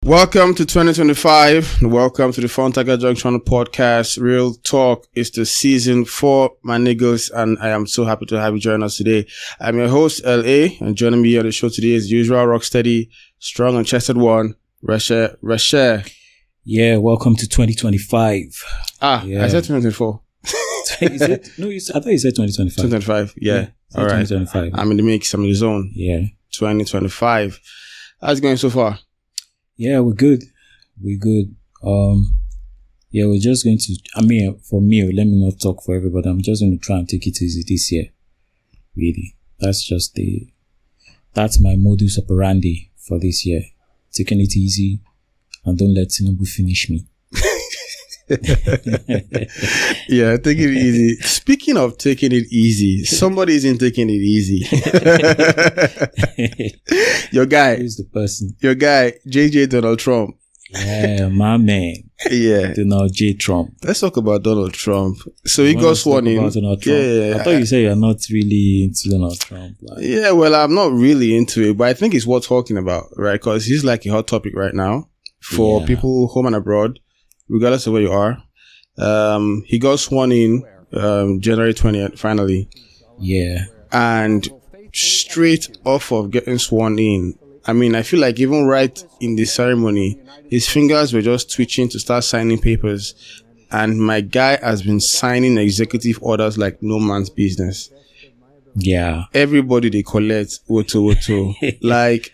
Welcome to 2025. Welcome to the Funtaqa Junction podcast. Real Talk is the season 4, my niggas, and I am so happy to have you join us today. I'm your host, LA, and joining me on the show today is the usual rocksteady, strong and chested one, Resh. Yeah, welcome to 2025. Yeah. I said 2024. Is it? No, I thought you said 2025. 2025, yeah. All right. 2025. I'm in the mix, I'm in the zone. Yeah. 2025. How's it going so far? Yeah, we're good. We're good. Yeah, we're just going to, for me, let me not talk for everybody. I'm just going to try and take it easy this year. Really. That's my modus operandi for this year. Taking it easy and don't let Tinubu finish me. Yeah, take it easy. Speaking of taking it easy, somebody isn't taking it easy. Your guy. Who's the person? Your guy, JJ Donald Trump. Yeah, my man. Yeah. Donald J. Trump. Let's talk about Donald Trump. So he got sworn in. Yeah. I thought you said you're not really into Donald Trump. Yeah, well, I'm not really into it, but I think it's worth talking about, right? Because he's like a hot topic right now for people home and abroad, regardless of where you are. He got sworn in January 20th, finally. Yeah. And straight off of getting sworn in, I feel like even right in the ceremony, his fingers were just twitching to start signing papers. And my guy has been signing executive orders like no man's business. Yeah. Everybody they collect, woto. Like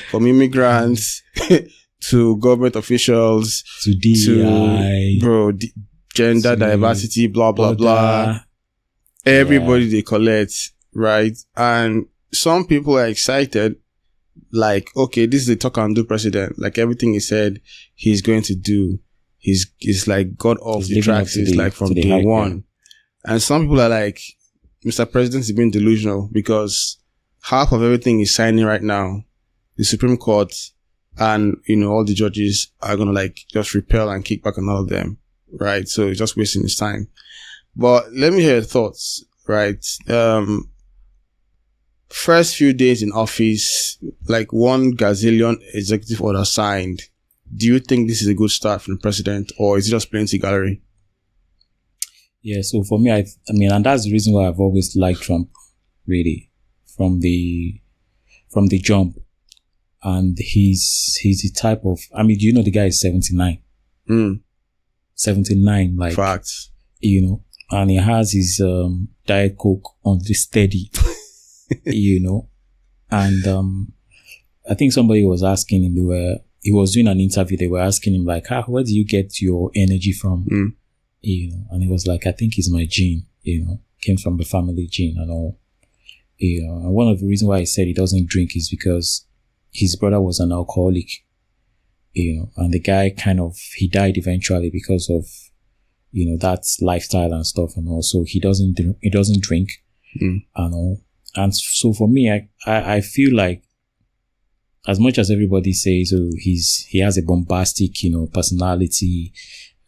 from immigrants to government officials, to DEI, gender diversity, blah, blah, blah. Everybody they collect, right? And some people are excited, like, okay, this is the talk and do president. Like everything he said he's going to do, he's like got off the tracks. It's like from day one. And some people are like, Mr. President is being delusional because half of everything he's signing right now, the Supreme Court and, all the judges are going to like just repel and kick back on all of them, right? So he's just wasting his time. But let me hear your thoughts, right? First few days in office, like 1 gazillion executive order signed. Do you think this is a good start from the president, or is it just plenty gallery? Yeah, so for me, and that's the reason why I've always liked Trump, really, from the jump. And he's the type of, do you know the guy is 79? 79, like. Facts. And he has his Diet Coke on the steady, And I think somebody was asking him, he was doing an interview, they were asking him like, where do you get your energy from? And he was like, I think it's my gene, came from the family gene and all. And one of the reasons why he said he doesn't drink is because his brother was an alcoholic, and the guy he died eventually because of, that lifestyle and stuff and all. So he doesn't drink and all. And so for me, I feel like as much as everybody says, he has a bombastic, personality,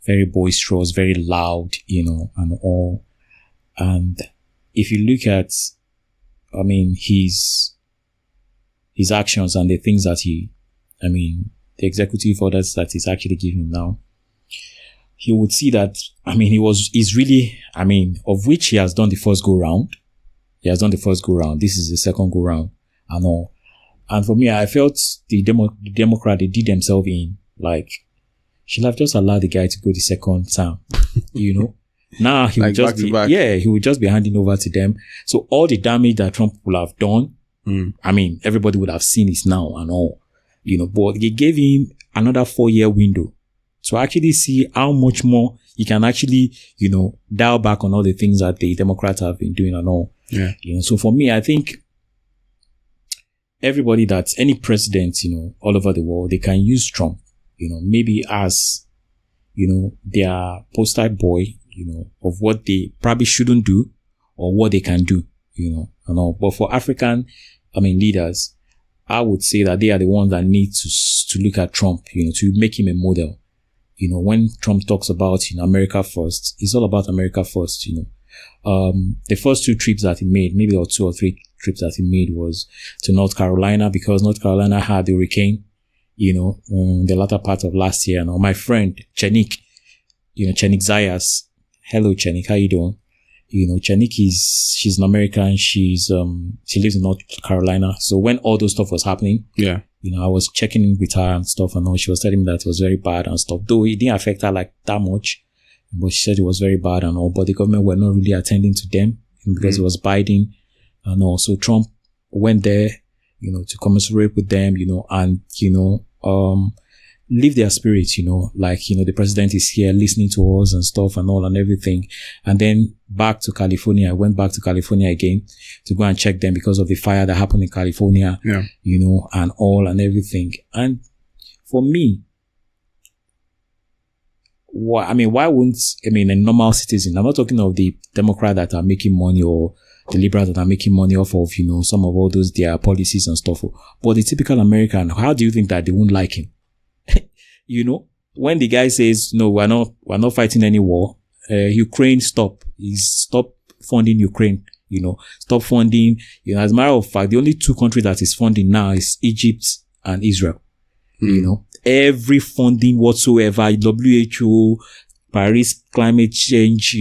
very boisterous, very loud, and all. And if you look at, his actions and the things that the executive orders that he's actually giving now, he would see that, he's really, of which he has done the first go round. He has done the first go round. This is the second go round and all. And for me, I felt the Democrat, they did themselves in, like, should have just allowed the guy to go the second term, Now he would just he would just be handing over to them. So all the damage that Trump would have done, everybody would have seen it now and all, but they gave him another 4-year window to actually see how much more he can actually, dial back on all the things that the Democrats have been doing and all. Yeah. So for me, I think everybody that's any president, all over the world, they can use Trump, maybe as, their poster boy, of what they probably shouldn't do or what they can do, and all. But for African, leaders, I would say that they are the ones that need to look at Trump, to make him a model, when Trump talks about, America first, it's all about America first, The first 2 trips that he made, maybe or 2 or 3 trips that he made was to North Carolina, because North Carolina had the hurricane, the latter part of last year. My friend, Chenik, Chenik Zayas. Hello, Chenik. How you doing? Chenik she's an American. She lives in North Carolina. So when all those stuff was happening, yeah, I was checking in with her and stuff, and all. She was telling me that it was very bad and stuff. Though it didn't affect her like that much, but she said it was very bad and all. But the government were not really attending to them because it was Biden and all. So Trump went there, to commiserate with them, and lift their spirits, the president is here listening to us and stuff and all and everything. And then back to California. I went back to California again to go and check them because of the fire that happened in California, and all and everything. And for me, why wouldn't, a normal citizen, I'm not talking of the Democrats that are making money or the liberals that are making money off of, some of all those, their policies and stuff. But the typical American, how do you think that they won't like him? When the guy says, no, we're not fighting any war, Ukraine, stop funding Ukraine, stop funding, as a matter of fact, the only 2 countries that is funding now is Egypt and Israel. Every funding whatsoever, WHO, Paris climate change,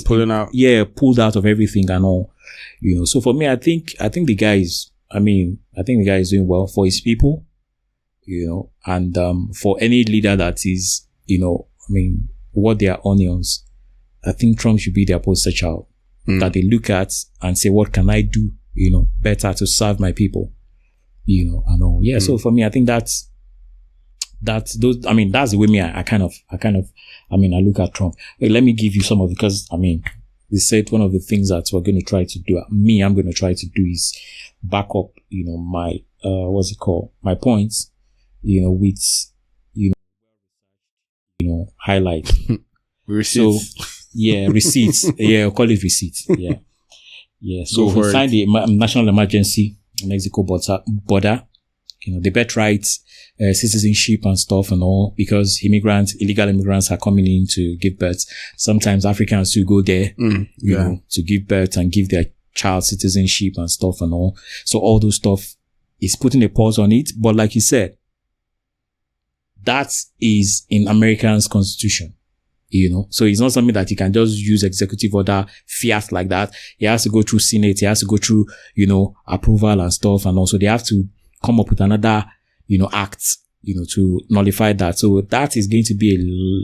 pulling out. Yeah, pulled out of everything and all, So for me, I think the guy is doing well for his people, and for any leader that is, what they are onions, I think Trump should be their poster child that they look at and say, what can I do, better to serve my people, and all. Yeah. So for me, I think that's that's the way I look at Trump. Let me give you some of, because they said one of the things that we're going to try to do, I'm going to try to do is back up, my, my points, with, highlight. Receipts. So, yeah, receipts. Yeah, I'll call it receipts. Yeah. Yeah. So we signed the national emergency in Mexico border, the birthright, citizenship and stuff and all, because illegal immigrants are coming in to give birth. Sometimes Africans do go there, to give birth and give their child citizenship and stuff and all. So all those stuff is putting a pause on it. But like you said, that is in American's constitution, so it's not something that you can just use executive order fiat like that. It has to go through Senate. It has to go through, approval and stuff. And also they have to come up with another, act, to nullify that. So that is going to be a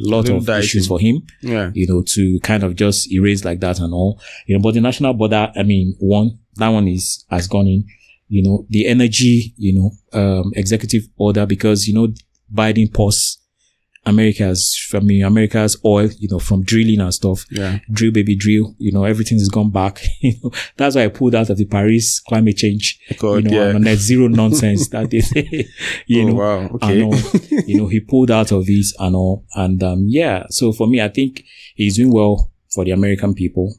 lot of issues for him, to kind of just erase like that and all, but the national border, that one has gone in, the energy, executive order, because, Biden paused America's oil, from drilling and stuff. Yeah. Drill, baby, drill. Everything has gone back. That's why I pulled out of the Paris climate change, and net zero nonsense that they say, Oh, wow. Okay. He pulled out of this and all. And, so for me, I think he's doing well for the American people,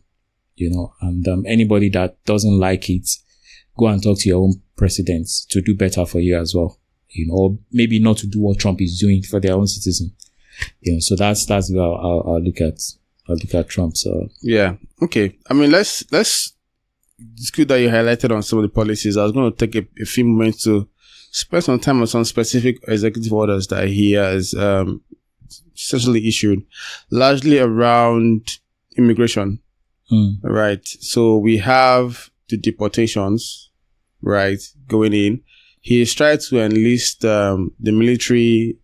and, anybody that doesn't like it, go and talk to your own presidents to do better for you as well. Or maybe not to do what Trump is doing for their own citizen. So that's where I'll look at Trump. So yeah, okay. Let's. It's good that you highlighted on some of the policies. I was going to take a few moments to spend some time on some specific executive orders that he has essentially issued, largely around immigration. Right. So we have the deportations, right, going in. He has tried to enlist the military,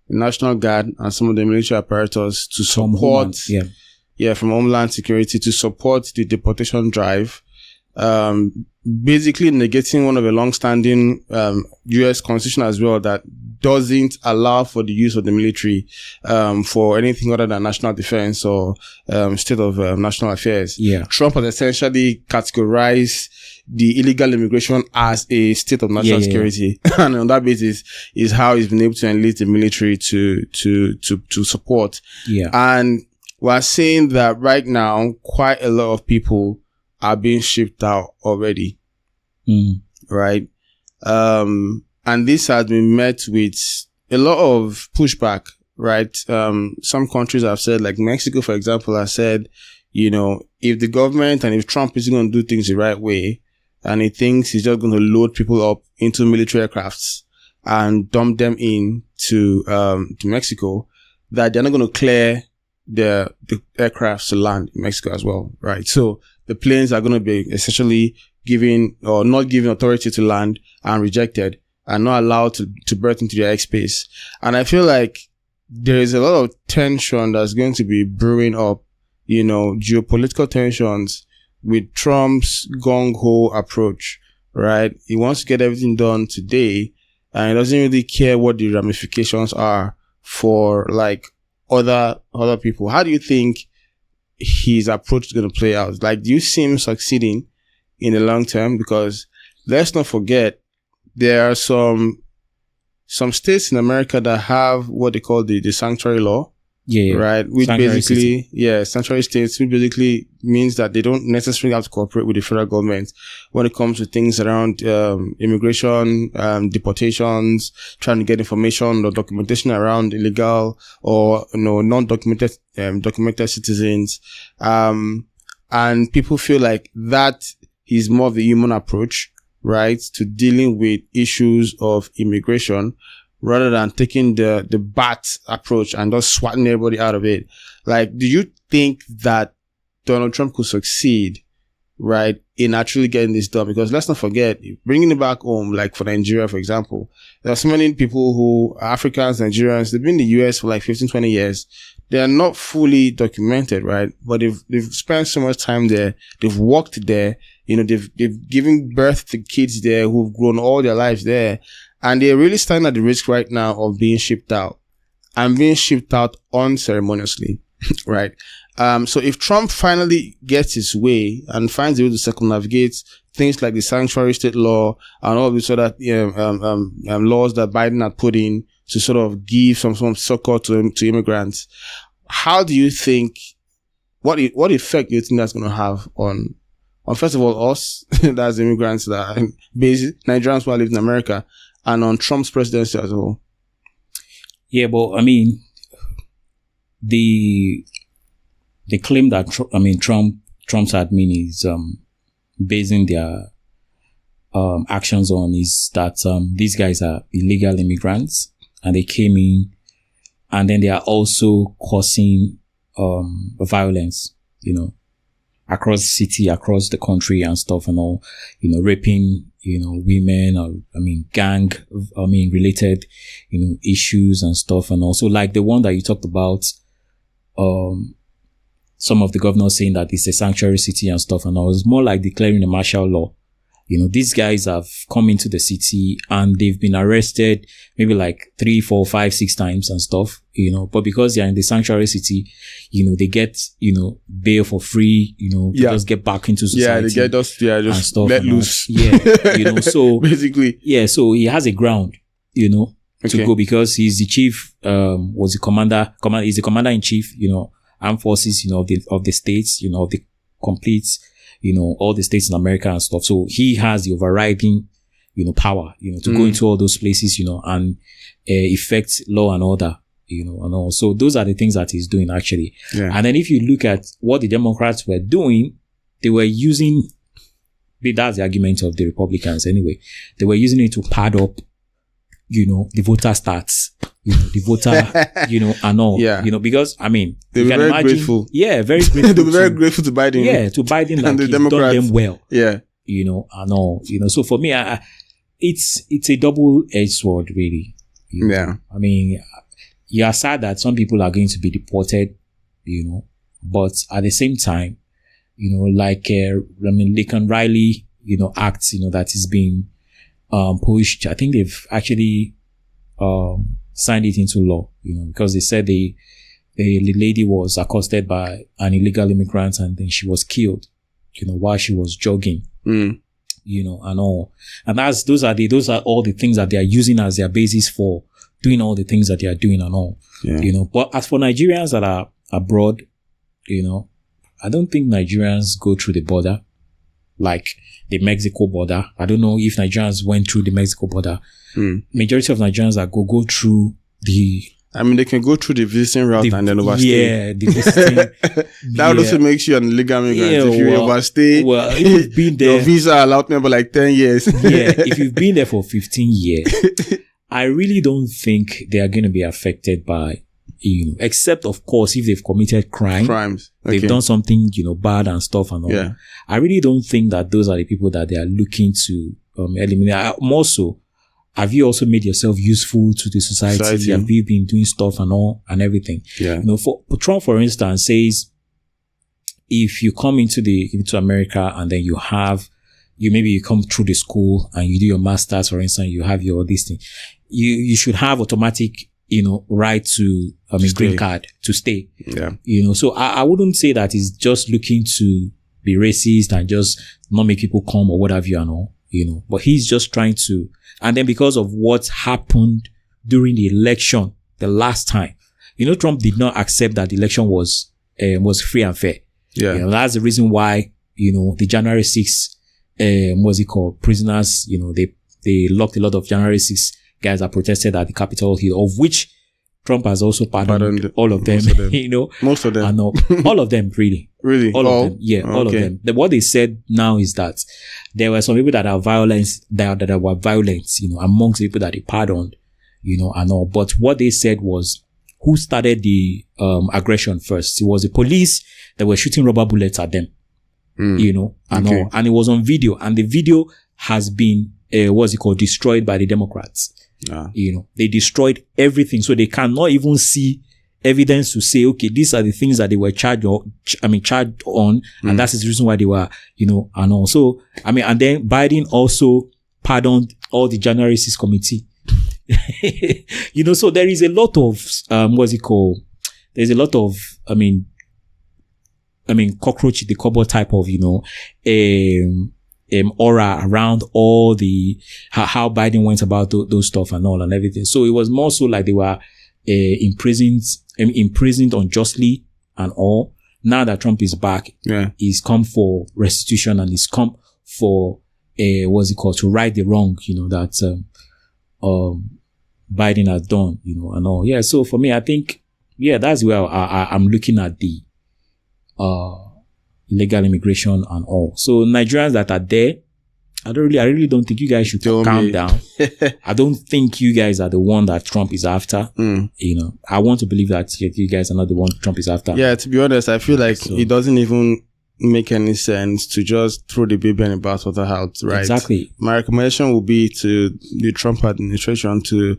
the National Guard, and some of the military apparatus to support, from Homeland Security, to support the deportation drive, basically negating one of the long-standing U.S. Constitution as well that doesn't allow for the use of the military for anything other than national defense or state of national affairs. Yeah. Trump has essentially categorized the illegal immigration as a state of national security. And on that basis is how he's been able to enlist the military to support. Yeah. And we're seeing that right now, quite a lot of people are being shipped out already. Right? And this has been met with a lot of pushback, right? Some countries have said, like Mexico, for example, has said, if the government and if Trump is going to do things the right way, and he thinks he's just going to load people up into military aircrafts and dump them in to Mexico, that they're not going to clear the aircrafts to land in Mexico as well, right? So the planes are going to be essentially not given authority to land and rejected and not allowed to berth into their airspace. And I feel like there is a lot of tension that's going to be brewing up, geopolitical tensions with Trump's gung-ho approach, right? He wants to get everything done today, and he doesn't really care what the ramifications are for like other people. How do you think his approach is going to play out? Like, do you see him succeeding in the long term? Because let's not forget, there are some states in America that have what they call the sanctuary law. Yeah. Right. Which Sanctuary basically, city. Sanctuary states, which basically means that they don't necessarily have to cooperate with the federal government when it comes to things around, immigration, deportations, trying to get information or documentation around illegal or, non-documented, documented citizens. And people feel like that is more of the human approach, right, to dealing with issues of immigration, rather than taking the bat approach and just swatting everybody out of it. Like, do you think that Donald Trump could succeed, right, in actually getting this done? Because let's not forget, bringing it back home, like for Nigeria, for example, there are so many people who are Africans, Nigerians, they've been in the US for like 15, 20 years. They are not fully documented, right? But they've spent so much time there. They've worked there. They've given birth to kids there who've grown all their lives there. And they're really standing at the risk right now of being shipped out and being shipped out unceremoniously, right? So if Trump finally gets his way and finds a way to circumnavigate things like the sanctuary state law and all these other laws that Biden had put in to sort of give some succor to immigrants, how do you think, what effect do you think that's going to have on first of all us, that's immigrants that are basically Nigerians who live in America, and on Trump's presidency as a whole? Yeah, but I mean, the claim that Trump's admin is basing their actions on is that these guys are illegal immigrants and they came in, and then they are also causing violence, across the city, across the country and stuff and all, raping, women or, gang, related, issues and stuff. And also like the one that you talked about, some of the governors saying that it's a sanctuary city and stuff and all. It's more like declaring a martial law. These guys have come into the city and they've been arrested maybe like 3, 4, 5, 6 times and stuff, but because they're in the sanctuary city, they get, bail for free, they just get back into society. Yeah, they get just stuff let loose. Yeah, so basically. Yeah, so he has a ground, to go because he's the chief, he's the commander in chief, armed forces, of the states, of the complete, all the states in America and stuff. So he has the overriding, power, to go into all those places, and effect law and order, and all. So those are the things that he's doing actually. Yeah. And then if you look at what the Democrats were doing, they were using, that's the argument of the Republicans anyway. They were using it to pad up, the voter stats, the voter, and all, because, they were very grateful. Yeah, very grateful. They were very grateful to Biden. Yeah, to Biden, like and the he's Democrats done them well. Yeah. And all, so for me, it's a double-edged sword, really. Yeah. You are sad that some people are going to be deported, but at the same time, like, Lincoln Riley, act, that is being, pushed. I think they've actually, signed it into law, because they said the lady was accosted by an illegal immigrant and then she was killed, while she was jogging, and all. And those are all the things that they are using as their basis for doing all the things that they are doing and all, But as for Nigerians that are abroad, I don't think Nigerians go through the border, like the Mexico border. I don't know if Nigerians went through the Mexico border. Majority of Nigerians that go through the I mean, they can go through the visiting route and then overstay. Yeah, the visiting. That also makes you an illegal migrant. Yeah, if you overstay, if you've been there, your visa allowed me for like 10 years. Yeah, if you've been there for 15 years, I really don't think they are going to be affected by, except of course if they've committed crimes. Okay. They've done something, bad and stuff and all. Yeah. I really don't think that those are the people that they are looking to eliminate. More so, have you also made yourself useful to the society? Have you been doing stuff and all and everything? Yeah. For Trump, for instance, says if you come into America and then you come through the school and you do your master's, for instance, you have your this thing, you should have automatic, right to green card to stay. Yeah. So I wouldn't say that he's just looking to be racist and just not make people come or what have you and all, but he's just trying to. And then because of what happened during the election the last time, Trump did not accept that the election was free and fair. Yeah. That's the reason why, the January 6th, prisoners, they locked a lot of January 6th guys that protested at the Capitol Hill, of which Trump has also pardoned all of them, Most of them. And all of them, really. Really? All of them. Yeah, all of them. What they said now is that there were some people that are violent, that were violent, amongst the people that they pardoned, and all. But what they said was, who started the aggression first? It was the police that were shooting rubber bullets at them, and all. And it was on video, and the video has been, destroyed by the Democrats. They destroyed everything, so they cannot even see evidence to say, okay, these are the things that they were charged on, and that's the reason why they were, and all. So, and then Biden also pardoned all the January 6th committee. So there is a lot of, there's a lot of, cockroach in the cupboard type of, aura around all the, how Biden went about those stuff and all and everything. So it was more so like they were, imprisoned unjustly and all. Now that Trump is back, he's come for restitution and he's come for, to right the wrong, that, Biden has done, and all. Yeah. So for me, I think, that's where I'm looking at the, illegal immigration and all. So Nigerians that are there, I really don't think you guys should calm down. I don't think you guys are the one that Trump is after. I want to believe that you guys are not the one Trump is after. Yeah, to be honest, I feel like it doesn't even make any sense to just throw the baby in the bathwater out, right? Exactly. My recommendation would be to the Trump administration to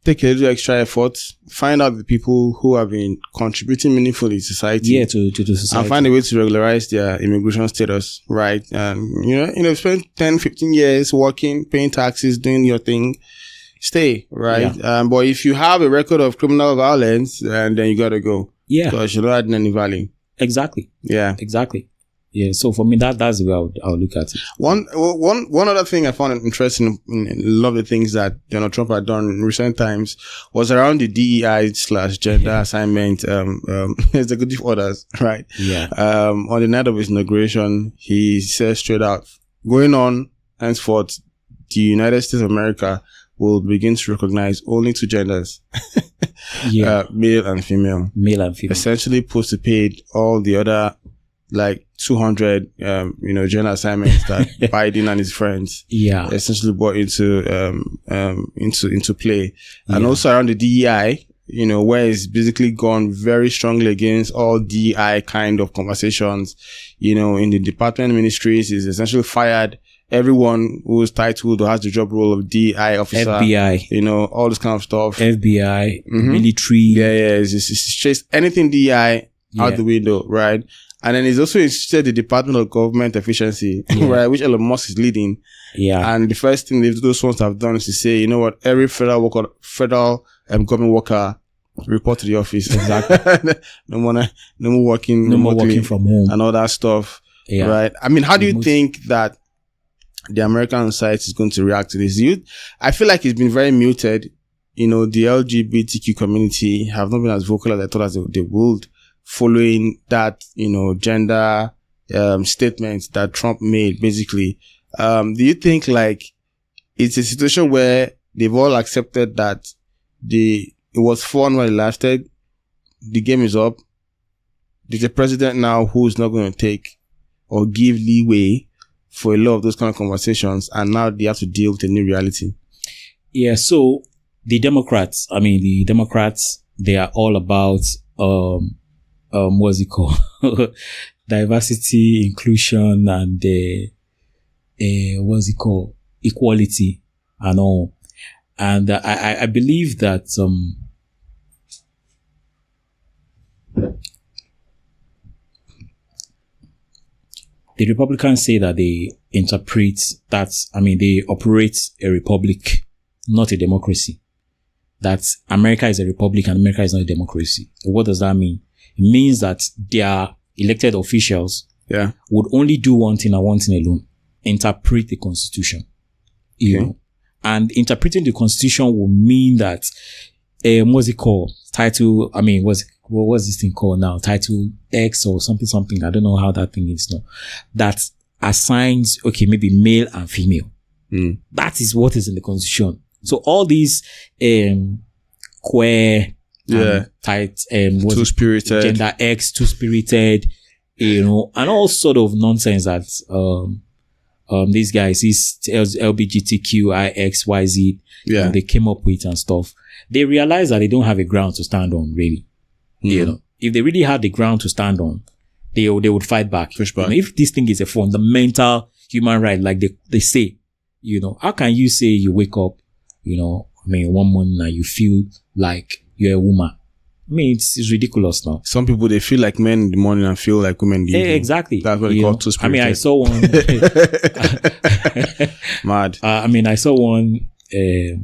take a little extra effort, find out the people who have been contributing meaningfully to society. Yeah, to the society. And find a way to regularize their immigration status, right? And, spend 10, 15 years working, paying taxes, doing your thing, stay, right? Yeah. But if you have a record of criminal violence, then you gotta go. Yeah. Because you're not adding any value. Exactly. Yeah. Exactly. Yeah, so for me, that's the way I'll look at it. One other thing I found interesting in a lot of the things that Donald Trump had done in recent times was around the DEI/gender assignment, executive orders, right? Yeah. On the night of his inauguration, he said straight out, going on henceforth, the United States of America will begin to recognize only two genders. Male and female. Male and female. Essentially postpaid all the other, like 200, gender assignments that Biden and his friends, essentially brought into play. And also around the DEI, where it's basically gone very strongly against all DEI kind of conversations, in the department ministries, is essentially fired everyone who's titled or has the job role of DEI officer. FBI. All this kind of stuff. FBI, military. Yeah. It's just anything DEI out the window, right? And then he's also instituted the Department of Government Efficiency, right, which Elon Musk is leading. Yeah. And the first thing those ones have done is to say, you know what, every federal government worker report to the office. Exactly. no more working from home and all that stuff. Yeah. Right. I mean, how do you think that the American society is going to react to this? I feel like it's been very muted. The LGBTQ community have not been as vocal as I thought as they would, following that, gender statement that Trump made, basically. Do you think like it's a situation where they've all accepted that the It was fun while it lasted. The game is up. There's a president now who's not going to take or give leeway for a lot of those kind of conversations, and now they have to deal with a new reality. Yeah, so the Democrats, they are all about what's it called? Diversity, inclusion, and what's it called? Equality and all. And I believe that the Republicans say that they interpret that, they operate a republic, not a democracy. That America is a republic and America is not a democracy. What does that mean? It means that their elected officials would only do one thing and one thing alone: interpret the Constitution. You know? And interpreting the Constitution will mean that, what's it called? Title, what's this thing called now? Title X or something. I don't know how that thing is now. That assigns, maybe male and female. That is what is in the Constitution. So all these, queer, two-spirited, gender X, two-spirited, and all sort of nonsense that, these guys, these LGBTQIXYZ, they came up with and stuff. They realize that they don't have a ground to stand on, really. If they really had the ground to stand on, they would fight back. Push back. If this thing is a fundamental human right, like they say, how can you say you wake up, one morning and you feel like you're a woman? It's ridiculous now. Some people, they feel like men in the morning and feel like women in the evening. Exactly. That's what they call two-spirited. I saw one. Mad. I saw one, I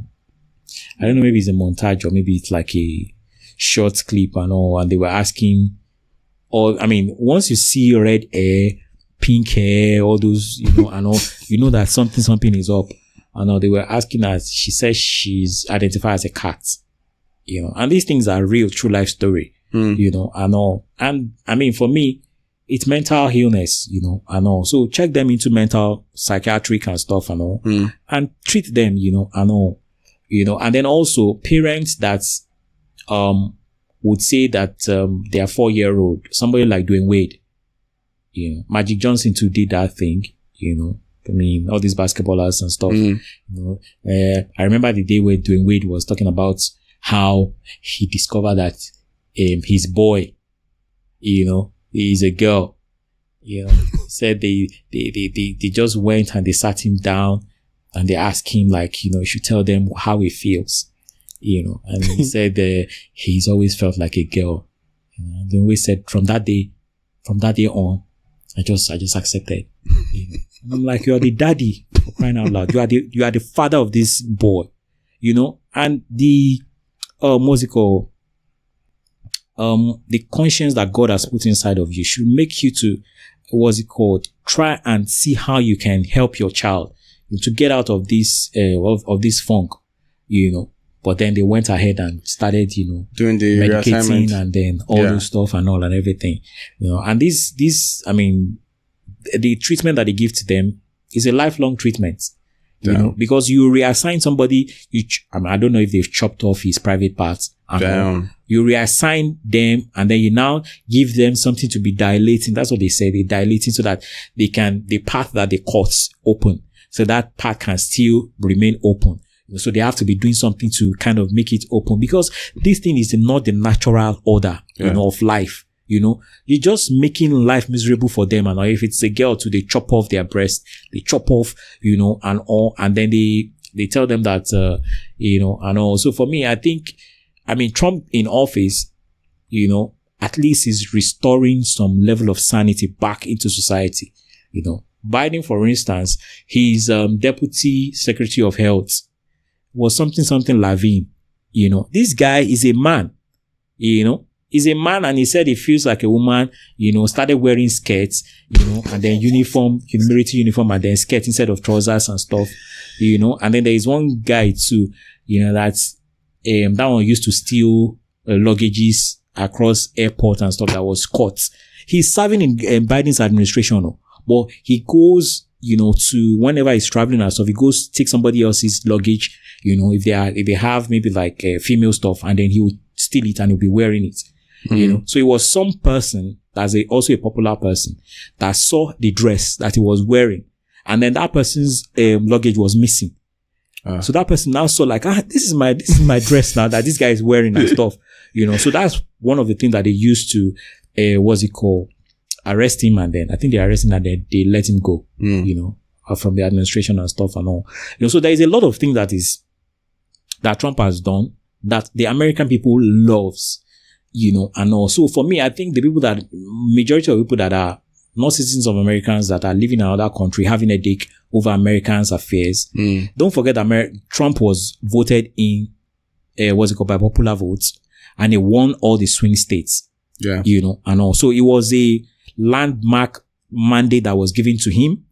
don't know, maybe it's a montage or maybe it's like a short clip and all, and they were asking, once you see red hair, pink hair, all those, and all, that something is up. And they were asking her, she says she's identified as a cat. And these things are real, true life story, and all. And for me, it's mental illness, and all. So check them into mental, psychiatric and stuff and all, and treat them, and all, and then also parents that, would say that, they are 4-year-old, somebody like Dwayne Wade, Magic Johnson too did that thing, all these basketballers and stuff, I remember the day where Dwayne Wade was talking about how he discovered that his boy, is a girl. Said they just went and they sat him down and they asked him, like, you should tell them how he feels. And he said he's always felt like a girl. And then we said from that day on, I just accepted. And I'm like, you are the daddy, for crying out loud. You are the father of this boy. And the musical, the conscience that God has put inside of you should make you to, try and see how you can help your child to get out of this, of this funk, But then they went ahead and started, doing the medicating and then all those stuff and all and everything, and this, the treatment that they give to them is a lifelong treatment. Because you reassign somebody, I don't know if they've chopped off his private parts. You reassign them and then you now give them something to be dilating. That's what they say. They're dilating so that the path that they cut open. So that path can still remain open. So they have to be doing something to kind of make it open, because this thing is not the natural order, of life. You're just making life miserable for them. And if it's a girl too, they chop off their breast, they chop off, and all, and then they tell them that, and all. So for me, I think, Trump in office, at least is restoring some level of sanity back into society. Biden, for instance, his, deputy secretary of health was something Lavin. This guy is a man, He's a man and he said he feels like a woman, started wearing skirts, and then military uniform and then skirt instead of trousers and stuff, and then there is one guy too, that one used to steal luggages across airport and stuff that was caught. He's serving in Biden's administration, but he goes to whenever he's traveling and stuff, he goes take somebody else's luggage, if they have maybe like female stuff, and then he would steal it and he'll be wearing it. So it was some person that's also a popular person that saw the dress that he was wearing, and then that person's luggage was missing. So that person now saw like, this is my dress now that this guy is wearing and stuff. So that's one of the things that they used to arrest him, and then I think they arrest him and then they let him go, from the administration and stuff and all. So there is a lot of things that Trump has done that the American people loves, and all. So for me, I think majority of people that are not citizens of Americans that are living in another country having a dick over Americans' affairs. Don't forget that Trump was voted in, by popular votes, and he won all the swing states. Yeah. And all. So it was a landmark mandate that was given to him,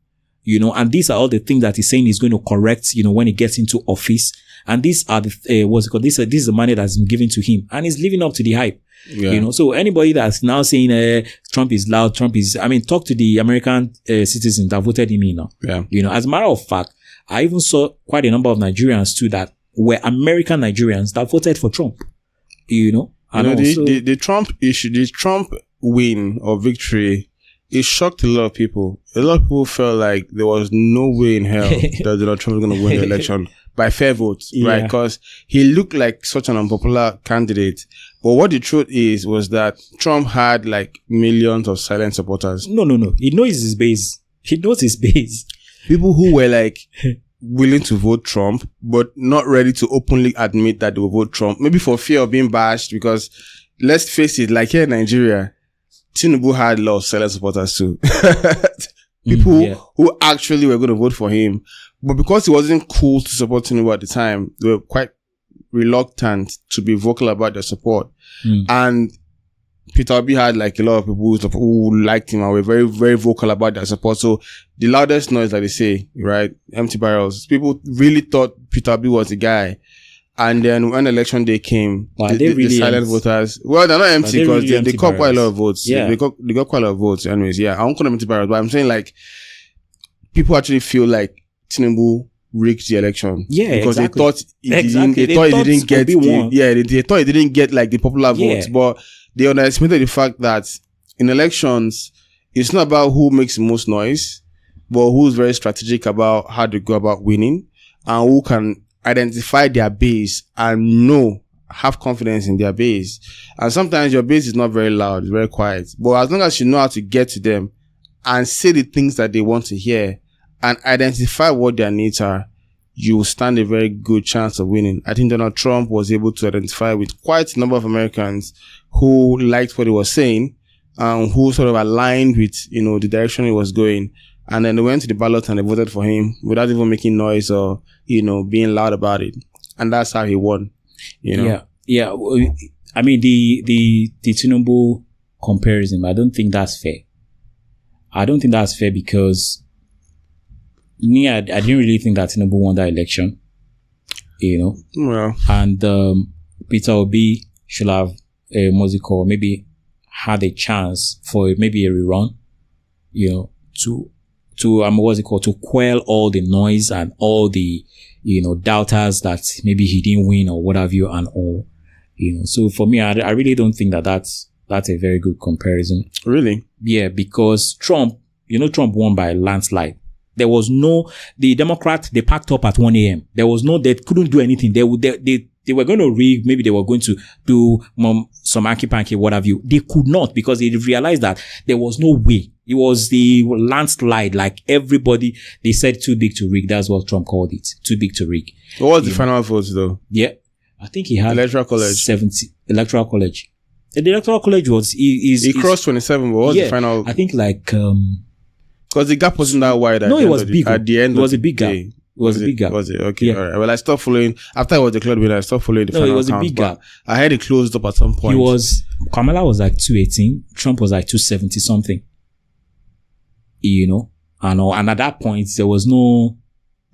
and these are all the things that he's saying he's going to correct, when he gets into office. And these are this is the money that's been given to him, and he's living up to the hype. Yeah. So anybody that's now saying Trump is loud, talk to the American citizens that voted him in now. Yeah. As a matter of fact, I even saw quite a number of Nigerians too that were American Nigerians that voted for Trump. The Trump issue, the Trump win or victory, it shocked a lot of people. A lot of people felt like there was no way in hell that Donald Trump was going to win the election by fair votes, right? Because he looked like such an unpopular candidate. But what the truth was that Trump had like millions of silent supporters. No. He knows his base. People who were like willing to vote Trump, but not ready to openly admit that they will vote Trump. Maybe for fear of being bashed, because let's face it, like here in Nigeria, Tinubu had a lot of silent supporters too. People who actually were going to vote for him. But because it wasn't cool to support Tinubu at the time, they were quite reluctant to be vocal about their support. And Peter Obi had like a lot of people who liked him and were very, very vocal about their support. So the loudest noise, like they say, right? Empty barrels. People really thought Peter Obi was the guy. And then when election day came, the silent voters, well, they're not empty because they got quite a lot of votes. Yeah. They got quite a lot of votes. Anyways, I won't call them empty barrels, but I'm saying like, people actually feel like Tinubu rigged the election. Yeah, because exactly. they thought he didn't get like the popular votes, but they underestimated the fact that in elections, it's not about who makes the most noise, but who's very strategic about how to go about winning, and who can identify their base and have confidence in their base. And sometimes your base is not very loud, it's very quiet. But as long as you know how to get to them and say the things that they want to hear and identify what their needs are, you will stand a very good chance of winning. I think Donald Trump was able to identify with quite a number of Americans who liked what he was saying, who sort of aligned with, the direction he was going. And then they went to the ballot and they voted for him without even making noise or, being loud about it. And that's how he won, Yeah. I mean, the Tinubu comparison, I don't think that's fair. Because I didn't really think that Tinubu won that election, Well. And Peter Obi should have, maybe had a chance for maybe a rerun, to quell all the noise and all the, doubters that maybe he didn't win or what have you and all, So for me, I really don't think that's a very good comparison. Really? Yeah, because Trump won by a landslide. There was the Democrats, they packed up at 1 a.m. They couldn't do anything. They were going to rig, maybe they were going to do some hanky-panky, what have you. They could not, because they realized that there was no way. It was the landslide, like everybody, they said too big to rig. That's what Trump called it. Too big to rig. What was the final votes though? Yeah. I think he had Electoral College. 70. Electoral College. The Electoral College was, he crossed 27, but what was the final? I think like, because the gap wasn't that wide. It was big. At the end, it was a big gap. It was a big gap. Was it? Okay, yeah. All right. Well, I stopped following. After I was declared winner, I stopped following the final it was count, a big gap. I had it closed up at some point. Kamala was like 218. Trump was like 270 something. And at that point, there was no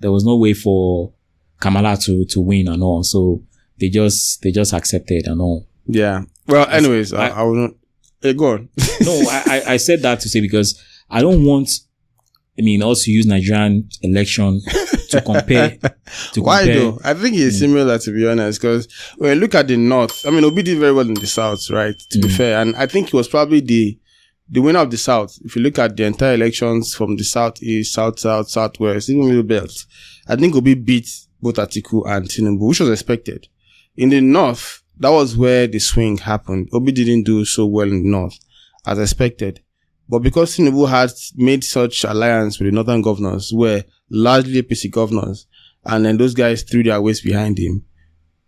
way for Kamala to win and all. So they just accepted and all. Yeah. Well, anyways, I will not. Hey, go on. No, I said that to say because I don't want also use Nigerian election to compare. Why though? I think it's similar, to be honest, because when you look at the North, Obi did very well in the South, right? To be fair. And I think he was probably the winner of the South. If you look at the entire elections from the Southeast, South, Southwest, even Middle Belt, I think Obi beat both Atiku and Tinubu, which was expected. In the North, that was where the swing happened. Obi didn't do so well in the North, as expected. But because Tinubu had made such alliance with the northern governors, were largely APC governors, and then those guys threw their weights behind him,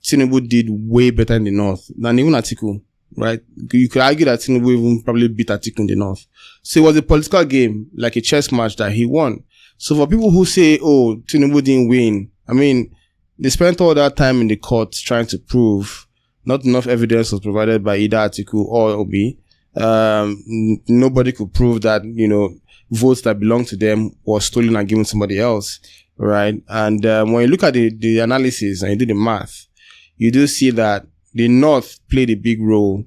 Tinubu did way better in the North than even Atiku, right? You could argue that Tinubu even probably beat Atiku in the North. So it was a political game, like a chess match that he won. So for people who say, oh, Tinubu didn't win, they spent all that time in the courts trying to prove not enough evidence was provided by either Atiku or Obi. Nobody could prove that, votes that belong to them was stolen and given to somebody else, right? And when you look at the analysis and you do the math, you do see that the North played a big role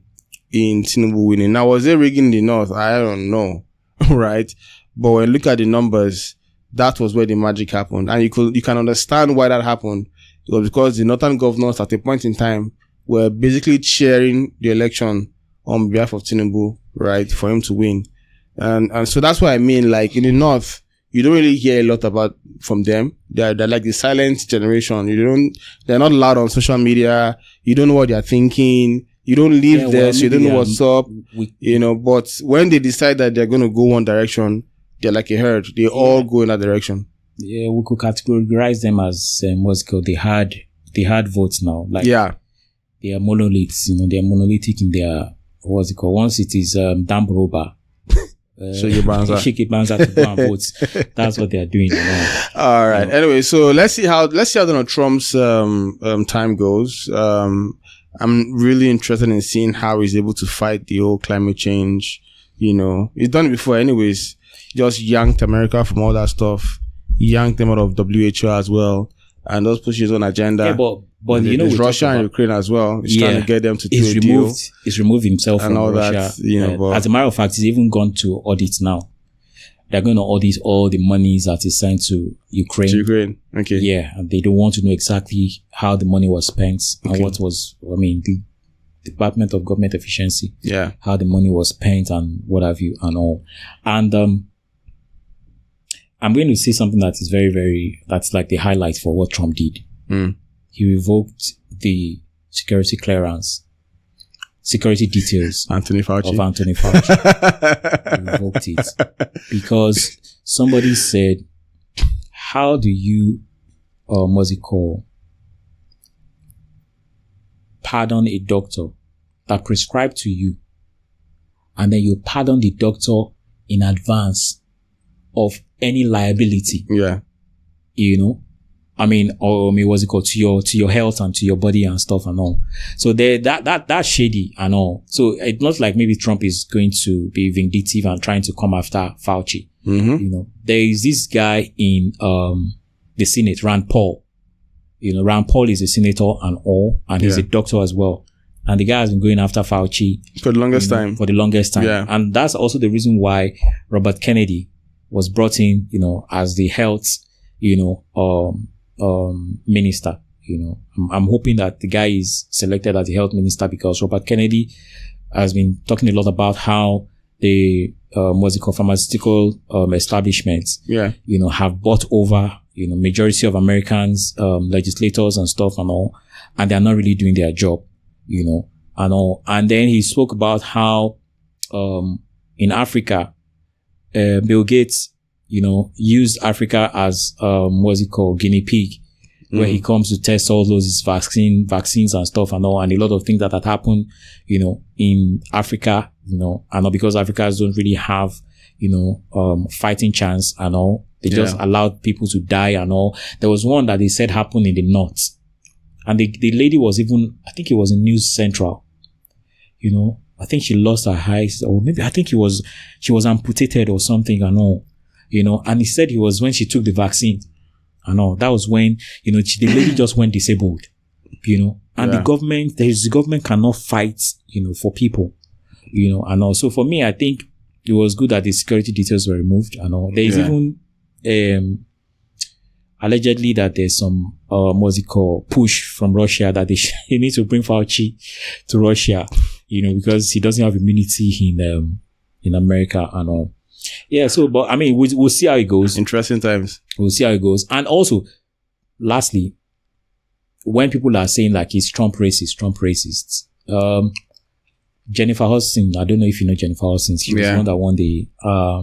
in Tinubu winning. Now, was there rigging in the North? I don't know, right? But when you look at the numbers, that was where the magic happened. And you can understand why that happened. It was because the northern governors at a point in time were basically cheering the election on behalf of Tinubu, right, for him to win. And so that's what I mean, like in the North, you don't really hear a lot from them. They're like the silent generation. They're not loud on social media. You don't know what they're thinking. You don't live there, so you don't know what's up. But when they decide that they're going to go one direction, they're like a herd. They all go in that direction. Yeah, we could categorize them as what's called the hard votes now. Like, yeah, they are monoliths. They are monolithic in their what's it called. Once it is Dambroba, shake your banza to go and vote. That's what they are doing now. All right. Anyway, so let's see how Donald Trump's time goes. I'm really interested in seeing how he's able to fight the whole climate change. He's done it before, anyways. Just yanked America from all that stuff. Yanked them out of WHO as well, and those push his own agenda. Yeah, but there's Russia and Ukraine as well. He's trying to get them to do a deal. He's removed himself and from all Russia. that. But as a matter of fact, he's even gone to audit now. They're going to audit all the monies that is sent to Ukraine. Okay. Yeah, and they don't want to know exactly how the money was spent and what was. The Department of Government Efficiency. Yeah. How the money was spent and what have you and all. And I'm going to say something that is very, very, that's like the highlight for what Trump did. He revoked the security details of Anthony Fauci. He revoked it because somebody said, how do you, pardon a doctor that prescribed to you and then you pardon the doctor in advance of any liability. Yeah. To your health and to your body and stuff and all. So that's shady and all. So it's not like maybe Trump is going to be vindictive and trying to come after Fauci. Mm-hmm. There is this guy in the Senate, Rand Paul. Rand Paul is a senator and all, and he's a doctor as well. And the guy has been going after Fauci for the longest time. Yeah. And that's also the reason why Robert Kennedy was brought in, as the health, minister. I'm hoping that the guy is selected as the health minister because Robert Kennedy has been talking a lot about how the pharmaceutical establishments, have bought over, majority of Americans, legislators and stuff and all, and they're not really doing their job, and all. And then he spoke about how in Africa, Bill Gates, used Africa as guinea pig, where he comes to test all those vaccines and stuff and all, and a lot of things that had happened, in Africa, and all because Africans don't really have, fighting chance and all. They just allowed people to die and all. There was one that they said happened in the north, and the lady was even, I think it was in News Central, I think she lost her eyes, or maybe I think she was amputated or something and all, and he said it was when she took the vaccine and all. That was when, the lady just went disabled, and the government cannot fight, for people, and also for me, I think it was good that the security details were removed and all. There is even allegedly that there's some, what's it called, push from Russia that they need to bring Fauci to Russia, because he doesn't have immunity in America and all. Yeah, so, but I mean, we'll see how it goes. Interesting times. We'll see how it goes. And also, lastly, when people are saying like he's Trump racist, Jennifer Hudson, I don't know if you know Jennifer Hudson. She was the one that won the, I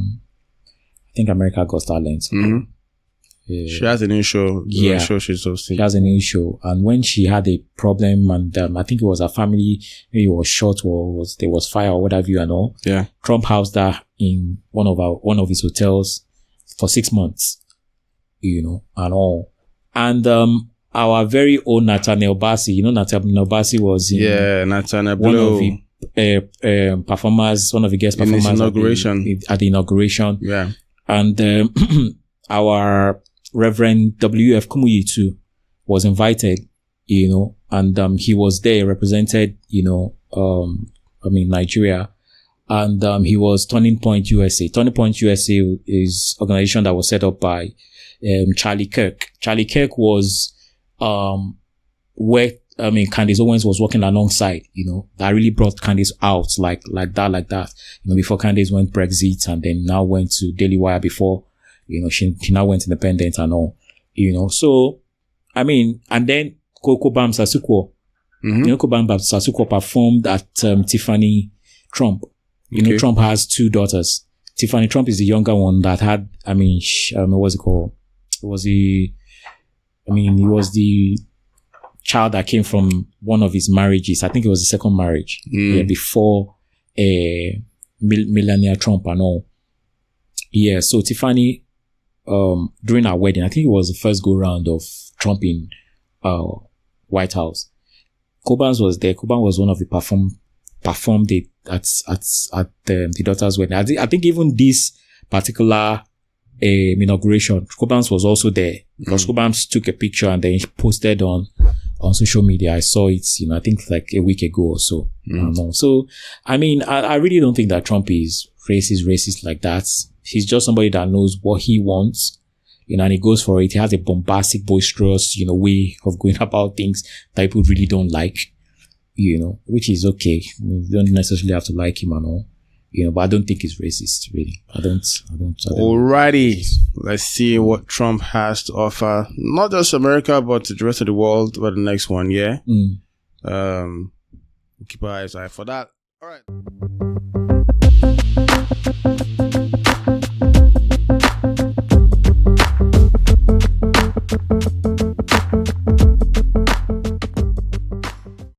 think America Got Talent. Mm-hmm. She has a new show. Yeah. She has a new show. And when she had a problem and I think it was her family, maybe it was shot or there was fire or what have you and all. Yeah. Trump housed her in one of his hotels for 6 months, and all. And, our very own Nathaniel Bassey, Nathaniel Bassey was in Nathaniel one of the performers, one of the guest performers at the inauguration. Yeah. And our Reverend W.F. Kumuyi too was invited, and he was there, represented, Nigeria. And he was Turning Point USA. Turning Point USA is an organization that was set up by Charlie Kirk. Charlie Kirk was where Candace Owens was working alongside, that really brought Candace out like that, before Candace went Brexit and then now went to Daily Wire before, she now went independent and all, so, and then Kokobam Sasuko, Kokobam Sasuko performed at, Tiffany Trump. Okay. Trump has 2 daughters. Tiffany Trump is the younger one that had, what's it called? He was the child that came from one of his marriages. I think it was the second marriage. Yeah, before Melania Trump and all. Yeah, so Tiffany, during our wedding, I think it was the first go round of Trump in White House. Cobans was there. Coban was one of the performed it at the daughter's wedding. I think even this particular inauguration, Cobans was also there because Cobans took a picture and then posted on social media. I saw it, I think like a week ago or so. So, I really don't think that Trump is racist like that. He's just somebody that knows what he wants, and he goes for it. He has a bombastic, boisterous, way of going about things that people really don't like, which is okay. You don't necessarily have to like him and all. But I don't think he's racist, really. I don't. Alrighty. Let's see what Trump has to offer. Not just America, but the rest of the world for the next one, yeah? We'll keep our eyes out for that. Alright.